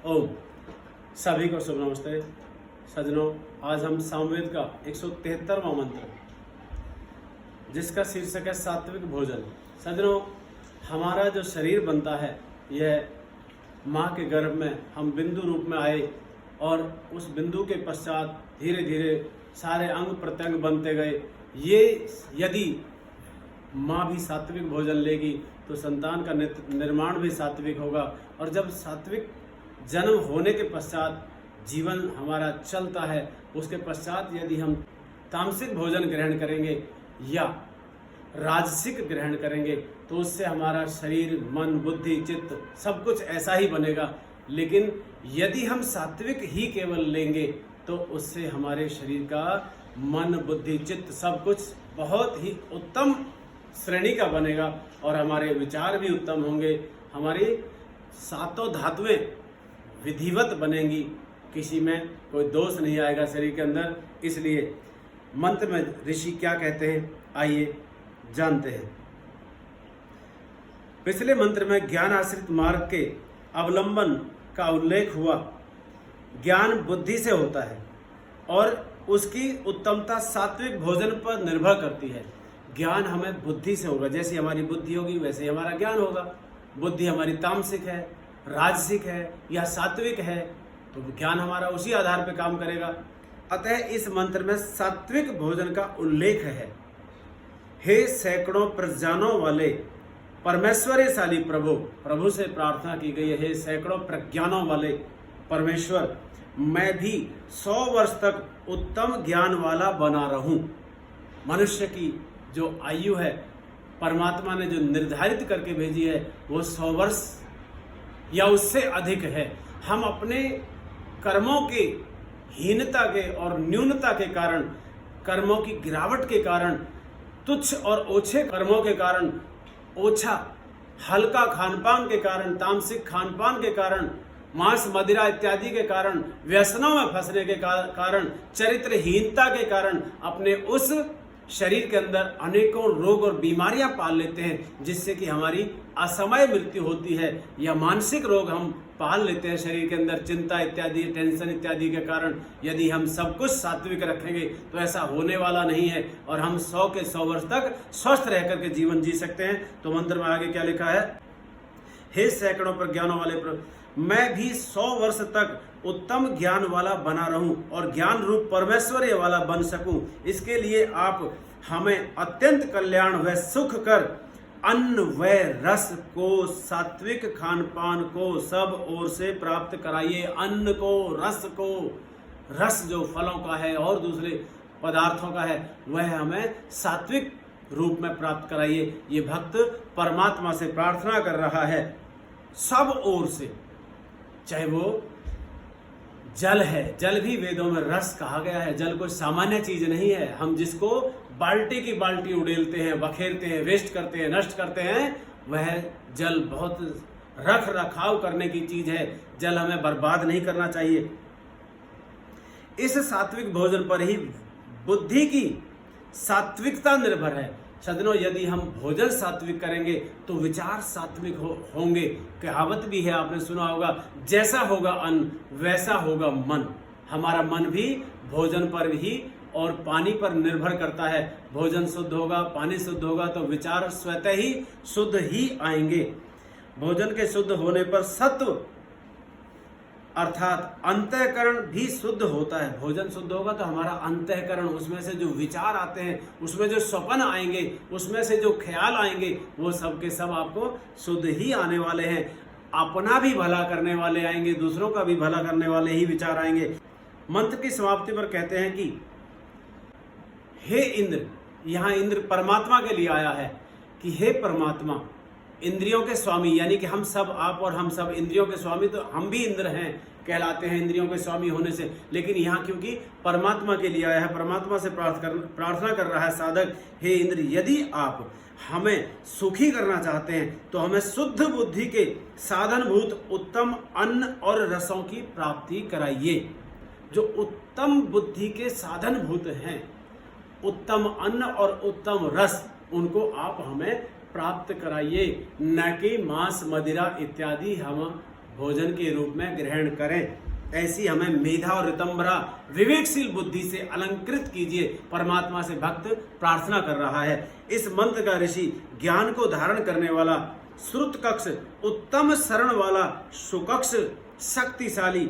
ओम सभी को शुभ नमस्ते सज्जनों। आज हम सामवेद का 173वां मंत्र जिसका शीर्षक है सात्विक भोजन। सज्जनों, हमारा जो शरीर बनता है यह माँ के गर्भ में हम बिंदु रूप में आए और उस बिंदु के पश्चात धीरे धीरे सारे अंग प्रत्यंग बनते गए। ये यदि माँ भी सात्विक भोजन लेगी तो संतान का निर्माण भी सात्विक होगा। और जब सात्विक जन्म होने के पश्चात जीवन हमारा चलता है, उसके पश्चात यदि हम तामसिक भोजन ग्रहण करेंगे या राजसिक ग्रहण करेंगे तो उससे हमारा शरीर, मन, बुद्धि, चित्त सब कुछ ऐसा ही बनेगा। लेकिन यदि हम सात्विक ही केवल लेंगे तो उससे हमारे शरीर का मन, बुद्धि, चित्त सब कुछ बहुत ही उत्तम श्रेणी का बनेगा और हमारे विचार भी उत्तम होंगे। हमारी सातों धातुएं विधिवत बनेंगी, किसी में कोई दोष नहीं आएगा शरीर के अंदर। इसलिए मंत्र में ऋषि क्या कहते हैं, आइए जानते हैं। पिछले मंत्र में ज्ञान आश्रित मार्ग के अवलंबन का उल्लेख हुआ। ज्ञान बुद्धि से होता है और उसकी उत्तमता सात्विक भोजन पर निर्भर करती है। ज्ञान हमें बुद्धि से होगा, जैसी हमारी बुद्धि होगी वैसे ही हमारा ज्ञान होगा। बुद्धि हमारी तामसिक है, राजसिक है या सात्विक है तो ज्ञान हमारा उसी आधार पर काम करेगा। अतः इस मंत्र में सात्विक भोजन का उल्लेख है। हे सैकड़ों प्रज्ञानों वाले परमेश्वरशाली प्रभु, प्रभु से प्रार्थना की गई है, हे सैकड़ों प्रज्ञानों वाले परमेश्वर, मैं भी 100 वर्ष तक उत्तम ज्ञान वाला बना रहूं। मनुष्य की जो आयु है परमात्मा ने जो निर्धारित करके भेजी है वो 100 वर्ष या उससे अधिक है। हम अपने कर्मों के हीनता के और न्यूनता के कारण, कर्मों की गिरावट के कारण, तुच्छ और ओछे कर्मों के कारण, ओछा हल्का खानपान के कारण, तामसिक खानपान के कारण, मांस मदिरा इत्यादि के कारण, व्यसनों में फंसने के कारण, चरित्रहीनता के कारण अपने उस शरीर के अंदर अनेकों रोग और बीमारियां पाल लेते हैं, जिससे कि हमारी असमय मृत्यु होती है। या मानसिक रोग हम पाल लेते हैं शरीर के अंदर, चिंता इत्यादि, टेंशन इत्यादि के कारण। यदि हम सब कुछ सात्विक रखेंगे तो ऐसा होने वाला नहीं है और हम 100 के 100 वर्ष तक स्वस्थ रह करके जीवन जी सकते हैं। तो मंत्र में आगे क्या लिखा है, हे सैकड़ों प्रज्ञानों वाले, मैं भी 100 वर्ष तक उत्तम ज्ञान वाला बना रहूं और ज्ञान रूप परमेश्वर वाला बन सकूं। इसके लिए आप हमें अत्यंत कल्याण व सुख कर अन्न व रस को, सात्विक खान पान को सब ओर से प्राप्त कराइए। अन्न को, रस को, रस जो फलों का है और दूसरे पदार्थों का है वह हमें सात्विक रूप में प्राप्त कराइए। ये भक्त परमात्मा से प्रार्थना कर रहा है सब ओर से। चाहे वो जल है, जल भी वेदों में रस कहा गया है। जल कोई सामान्य चीज नहीं है। हम जिसको बाल्टी की बाल्टी उड़ेलते हैं, बखेरते हैं, वेस्ट करते हैं, नष्ट करते हैं, वह जल बहुत रख रखाव करने की चीज है। जल हमें बर्बाद नहीं करना चाहिए। इस सात्विक भोजन पर ही बुद्धि की सात्विकता निर्भर है। सज्जनों, यदि हम भोजन सात्विक करेंगे तो विचार सात्विक होंगे। कहावत भी है, आपने सुना होगा, जैसा होगा अन्न वैसा होगा मन। हमारा मन भी भोजन पर ही और पानी पर निर्भर करता है। भोजन शुद्ध होगा, पानी शुद्ध होगा तो विचार स्वतः ही शुद्ध ही आएंगे। भोजन के शुद्ध होने पर सत्व अर्थात अंतःकरण भी शुद्ध होता है। भोजन शुद्ध होगा तो हमारा अंतःकरण, उसमें से जो विचार आते हैं, उसमें जो स्वप्न आएंगे, उसमें से जो ख्याल आएंगे, वो सब के सब आपको शुद्ध ही आने वाले हैं। अपना भी भला करने वाले आएंगे, दूसरों का भी भला करने वाले ही विचार आएंगे। मंत्र की समाप्ति पर कहते हैं कि हे इंद्र, यहाँ इंद्र परमात्मा के लिए आया है कि हे परमात्मा, इंद्रियों के स्वामी, यानी कि हम सब, आप और हम सब इंद्रियों के स्वामी, तो हम भी इंद्र हैं कहलाते हैं इंद्रियों के स्वामी होने से। लेकिन यहाँ क्योंकि परमात्मा के लिए आया है, परमात्मा से प्रार्थना कर रहा है साधक, हे इंद्र, यदि आप हमें सुखी करना चाहते हैं तो हमें शुद्ध बुद्धि के साधनभूत उत्तम अन्न और रसों की प्राप्ति कराइए। जो उत्तम बुद्धि के साधनभूत हैं, उत्तम अन्न और उत्तम रस, उनको आप हमें प्राप्त कराइए, न कि मांस मदिरा इत्यादि हम भोजन के रूप में ग्रहण करें। ऐसी हमें मेधा और ऋतंभरा विवेकशील बुद्धि से अलंकृत कीजिए, परमात्मा से भक्त प्रार्थना कर रहा है। इस मंत्र का ऋषि ज्ञान को धारण करने वाला, श्रुत कक्ष उत्तम शरण वाला, सुकक्ष शक्तिशाली,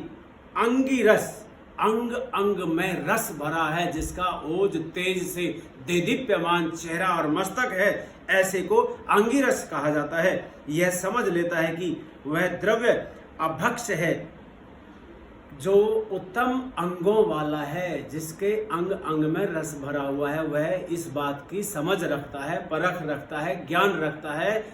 अंगिरस अंग अंग में रस भरा है, जिसका ओज तेज से देदीप्यमान चेहरा और मस्तक है, ऐसे को अंगिरस कहा जाता है। यह समझ लेता है कि वह द्रव्य अभक्ष्य है, जो उत्तम अंगों वाला है, जिसके अंग अंग में रस भरा हुआ है। वह इस बात की समझ रखता है, परख रखता है, ज्ञान रखता है,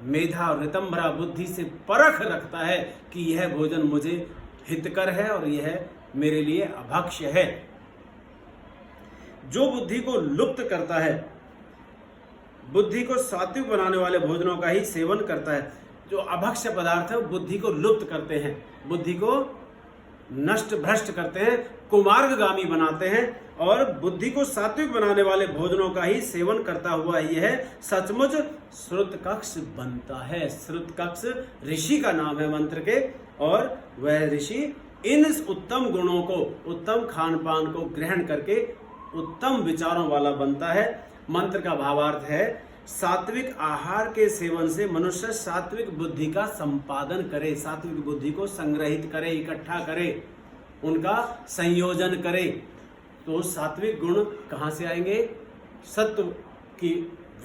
मेधा और ऋतंभरा बुद्धि से परख रखता है कि यह भोजन मुझे हितकर है और यह मेरे लिए अभक्ष्य है। जो बुद्धि को लुप्त करता है, बुद्धि को सात्विक बनाने वाले भोजनों का ही सेवन करता है। जो अभक्ष्य पदार्थ है वो बुद्धि को लुप्त करते हैं, बुद्धि को नष्ट भ्रष्ट करते हैं, कुमार्गगामी बनाते हैं, और बुद्धि को सात्विक बनाने वाले भोजनों का ही सेवन करता हुआ यह सचमुच श्रुत कक्ष बनता है। श्रुत कक्ष ऋषि का नाम है मंत्र के, और वह ऋषि इन उत्तम गुणों को, उत्तम खान पान को ग्रहण करके उत्तम विचारों वाला बनता है। मंत्र का भावार्थ है, सात्विक आहार के सेवन से मनुष्य सात्विक बुद्धि का संपादन करे, सात्विक बुद्धि को संग्रहित करे, इकट्ठा करे, उनका संयोजन करे। तो सात्विक गुण कहाँ से आएंगे? सत्व की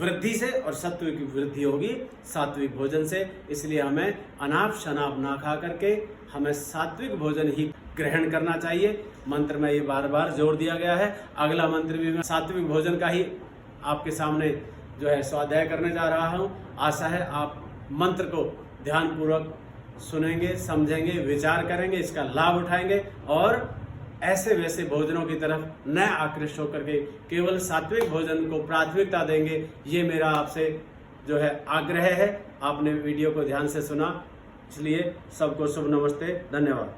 वृद्धि से, और सत्व की वृद्धि होगी सात्विक भोजन से। इसलिए हमें अनाप शनाप ना खा करके हमें सात्विक भोजन ही ग्रहण करना चाहिए। मंत्र में ये बार बार जोर दिया गया है। अगला मंत्र भी मैं सात्विक भोजन का ही आपके सामने जो है स्वाध्याय करने जा रहा हूँ। आशा है आप मंत्र को ध्यानपूर्वक सुनेंगे, समझेंगे, विचार करेंगे, इसका लाभ उठाएंगे और ऐसे वैसे भोजनों की तरफ न आकृष्ट होकर के केवल सात्विक भोजन को प्राथमिकता देंगे। ये मेरा आपसे जो है आग्रह है। आपने वीडियो को ध्यान से सुना, इसलिए सबको शुभ नमस्ते, धन्यवाद।